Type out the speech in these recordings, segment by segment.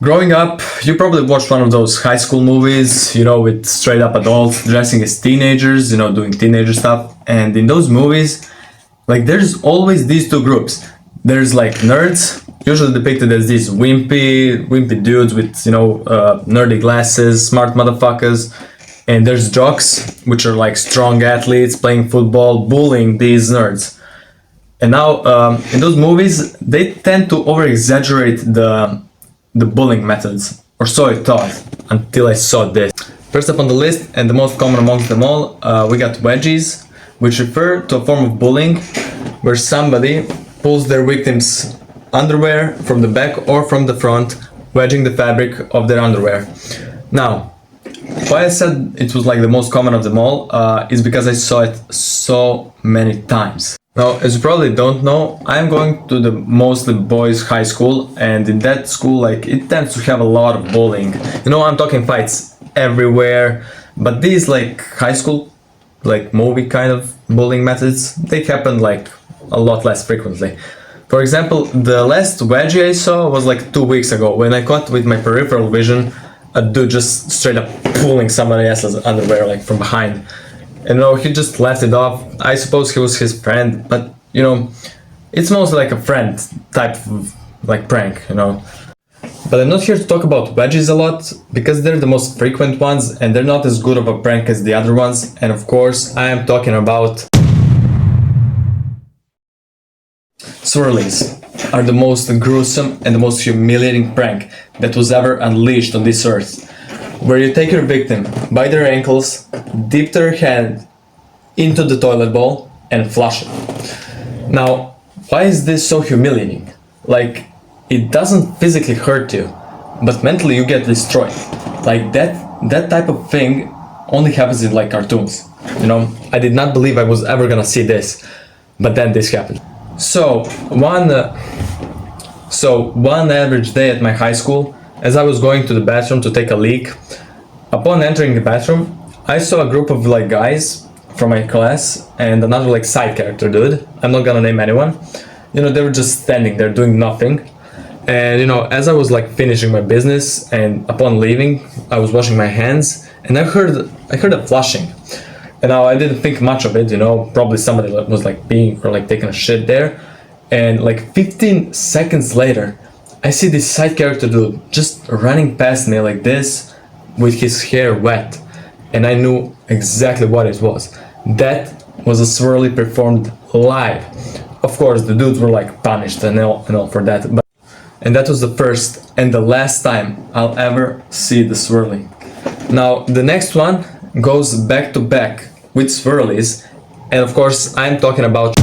Growing up, you probably watched one of those high school movies, with straight up adults dressing as teenagers, doing teenager stuff. And in those movies, like there's always these two groups. There's like nerds, usually depicted as these wimpy dudes with, nerdy glasses, smart motherfuckers. And there's jocks, which are like strong athletes playing football, bullying these nerds. And now, in those movies, they tend to over-exaggerate the bullying methods, or so I thought, until I saw this. First up on the list, and the most common amongst them all, we got wedgies, which refer to a form of bullying where somebody pulls their victim's underwear from the back or from the front, wedging the fabric of their underwear. Now, why I said it was like the most common of them all is because I saw it so many times. Now, as you probably don't know, I'm going to the mostly boys' high school, and in that school, like, it tends to have a lot of bullying. I'm talking fights everywhere, but these, like, high school, like, movie kind of bullying methods, they happen, like, a lot less frequently. For example, the last wedgie I saw was, like, 2 weeks ago, when I caught with my peripheral vision a dude just straight up pulling somebody else's underwear, like, from behind. And he just laughed it off. I suppose he was his friend, but it's mostly like a friend type of like prank, But I'm not here to talk about wedgies a lot because they're the most frequent ones and they're not as good of a prank as the other ones. And of course, I am talking about swirlies. Are the most gruesome and the most humiliating prank that was ever unleashed on this earth. Where you take your victim by their ankles, dip their hand into the toilet bowl and flush it. Now, why is this so humiliating? Like, it doesn't physically hurt you, but mentally you get destroyed. Like that type of thing only happens in like cartoons. I did not believe I was ever gonna see this, but then this happened. So one average day at my high school, as I was going to the bathroom to take a leak, upon entering the bathroom, I saw a group of like guys from my class and another like side character dude. I'm not gonna name anyone. They were just standing there doing nothing. And as I was like finishing my business and upon leaving, I was washing my hands and I heard a flushing. And now I didn't think much of it, probably somebody was like peeing or like taking a shit there. And like 15 seconds later, I see this side character dude just running past me like this with his hair wet, and I knew exactly what it was. That was a swirly performed live. Of course, the dudes were like punished and all for that, and that was the first and the last time I'll ever see the swirly. Now, the next one goes back to back with swirlies, and of course, I'm talking about.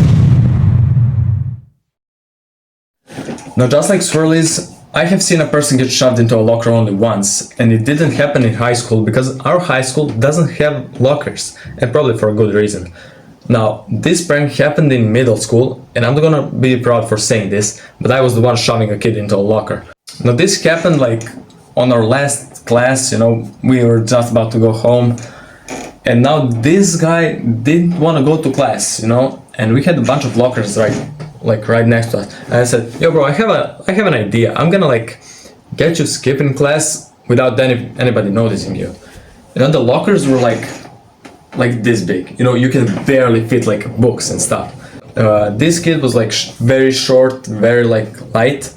Now, just like swirlies, I have seen a person get shoved into a locker only once, and it didn't happen in high school because our high school doesn't have lockers, and probably for a good reason. Now, this prank happened in middle school, and I'm not gonna be proud for saying this, but I was the one shoving a kid into a locker. Now, this happened like on our last class, we were just about to go home, and now this guy didn't want to go to class, and we had a bunch of lockers right next to us. And I said, yo bro, I have an idea. I'm gonna like get you skipping class without anybody noticing you. The lockers were like this big. You can barely fit like books and stuff. This kid was like very short, very like light,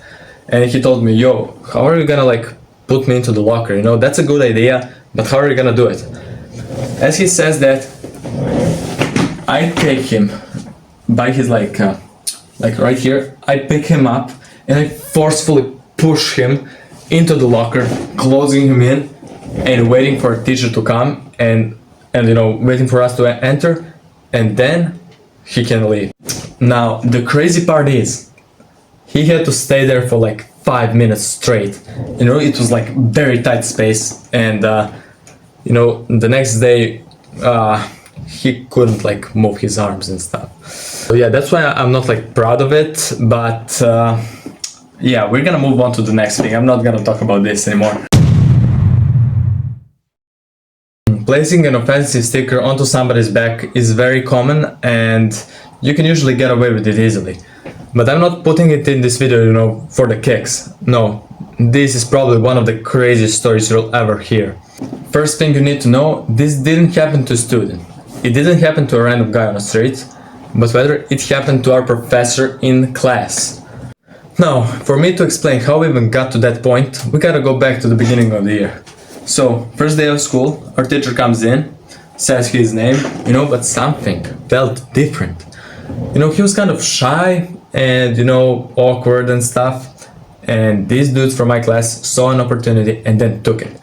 and he told me, yo, how are you gonna like put me into the locker? That's a good idea, but how are you gonna do it? As he says that, I take him by his like right here, I pick him up and I forcefully push him into the locker, closing him in and waiting for a teacher to come and waiting for us to enter, and then he can leave. Now, the crazy part is he had to stay there for like 5 minutes straight. It was like very tight space, and the next day he couldn't like move his arms and stuff. So yeah, that's why I'm not like proud of it, but yeah, we're gonna move on to the next thing. I'm not gonna talk about this anymore. Placing an offensive sticker onto somebody's back is very common and you can usually get away with it easily. But I'm not putting it in this video, for the kicks. No, this is probably one of the craziest stories you'll ever hear. First thing you need to know, this didn't happen to a student. It didn't happen to a random guy on the street, but rather it happened to our professor in class. Now, for me to explain how we even got to that point, we gotta go back to the beginning of the year. So, first day of school, our teacher comes in, says his name, but something felt different. He was kind of shy and, awkward and stuff. And this dude from my class saw an opportunity and then took it.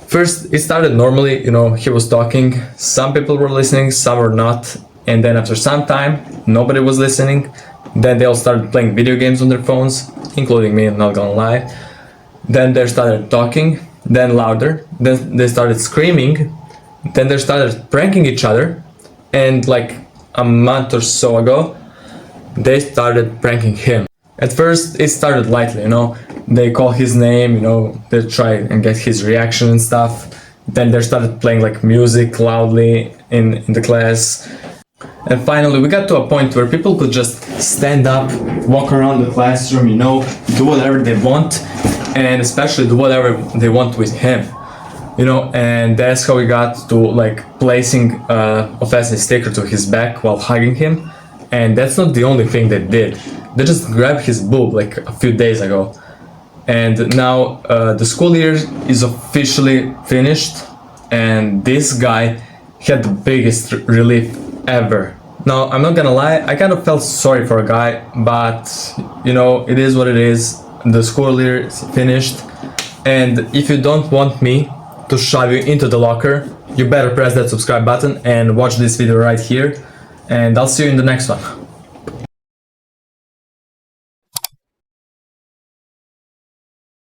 First, it started normally, he was talking, some people were listening, some were not. And then after some time, nobody was listening. Then they all started playing video games on their phones, including me, I'm not gonna lie. Then they started talking, then louder. Then they started screaming. Then they started pranking each other. And like a month or so ago, they started pranking him. At first, it started lightly, They call his name, they try and get his reaction and stuff. Then they started playing like music loudly in the class. And finally, we got to a point where people could just stand up, walk around the classroom, do whatever they want, and especially do whatever they want with him, and that's how we got to like placing a fasten sticker to his back while hugging him. And that's not the only thing they did. They just grabbed his boob like a few days ago. And now the school year is officially finished, and this guy had the biggest relief ever. Now, I'm not gonna lie, I kind of felt sorry for a guy, but it is what it is. The school year is finished, and if you don't want me to shove you into the locker, you better press that subscribe button and watch this video right here, and I'll see you in the next one.